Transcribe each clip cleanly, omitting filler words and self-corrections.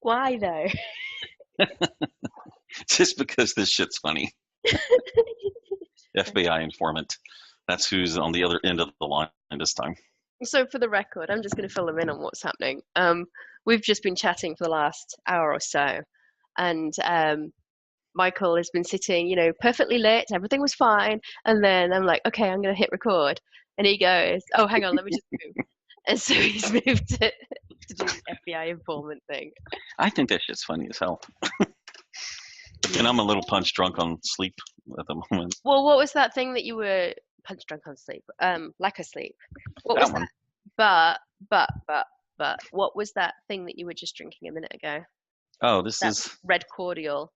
Why though? Just because this shit's funny. FBI informant. That's who's on the other end of the line this time. So for the record, I'm just going to fill them in on what's happening. We've just been chatting for the last hour or so, and Michael has been sitting, perfectly lit. Everything was fine, and then I'm like, okay, I'm going to hit record, and he goes, oh, hang on, let me just move. And so he's moved to do the FBI informant thing. I think that shit's funny as hell. And I'm a little punch drunk on sleep at the moment. Well, what was that thing that you were punch drunk on sleep? Lack of sleep. What was that? But what was that thing that you were just drinking a minute ago? Oh, this That is red cordial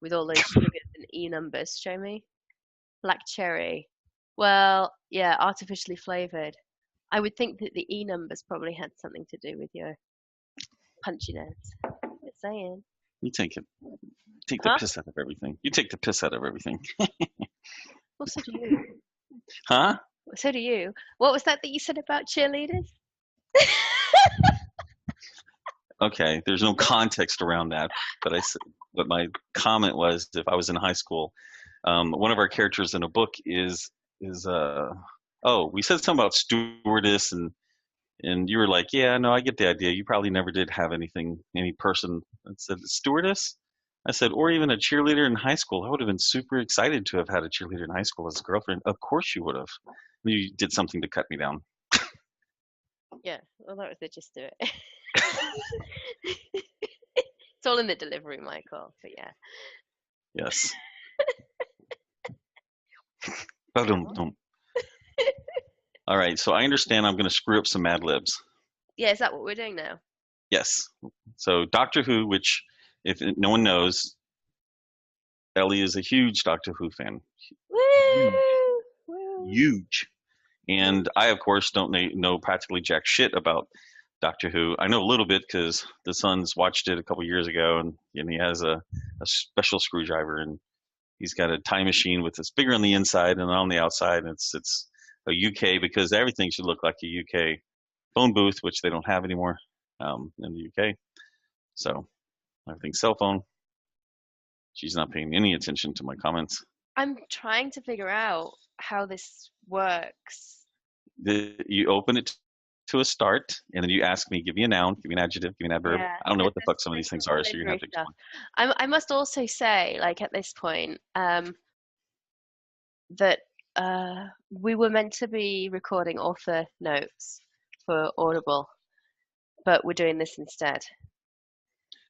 with all those sugars and E numbers. Show me. Black cherry. Well, yeah, artificially flavored. I would think that the E numbers probably had something to do with your punchiness. Just saying. you take the Huh? piss out of everything. You take the piss out of everything. Well, so do you. Huh? So do you. What was that you said about cheerleaders? Okay, there's no context around that, but my comment was if I was in high school, one of our characters in a book is we said something about stewardess and you were like, yeah, no, I get the idea. You probably never did have any person that said stewardess. I said, or even a cheerleader in high school. I would have been super excited to have had a cheerleader in high school as a girlfriend. Of course you would have. You did something to cut me down. Yeah, well, that was the gist of it. It's all in the delivery, Michael. But yeah. Yes. Ba-dum-dum. All right, so I understand I'm going to screw up some Mad Libs. Yeah, is that what we're doing now? Yes. So Doctor Who, which if no one knows, Ellie is a huge Doctor Who fan. Woo! Huge. And I, of course, don't know practically jack shit about Doctor Who. I know a little bit because the son's watched it a couple years ago, and he has a special screwdriver, and he's got a time machine with it's bigger on the inside and on the outside. And it's a UK because everything should look like a UK phone booth, which they don't have anymore in the UK. So everything's cell phone. She's not paying any attention to my comments. I'm trying to figure out how this works. You open it to a start, and then you ask me, give me a noun, give me an adjective, give me an adverb. Yeah, I don't know what the fuck there's some of these things some are, so you're going to have to stuff. explain. I must also say, like at this point, that we were meant to be recording author notes for Audible, but we're doing this instead.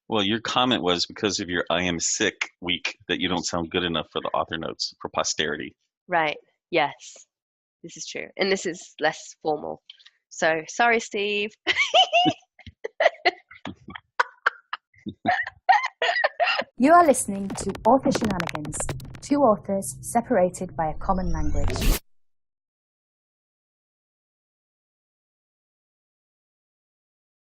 Well, your comment was because of your I am sick week that you don't sound good enough for the author notes for posterity. Right. Yes, this is true. And this is less formal. So sorry, Steve. You are listening to Author Shenanigans, two authors separated by a common language.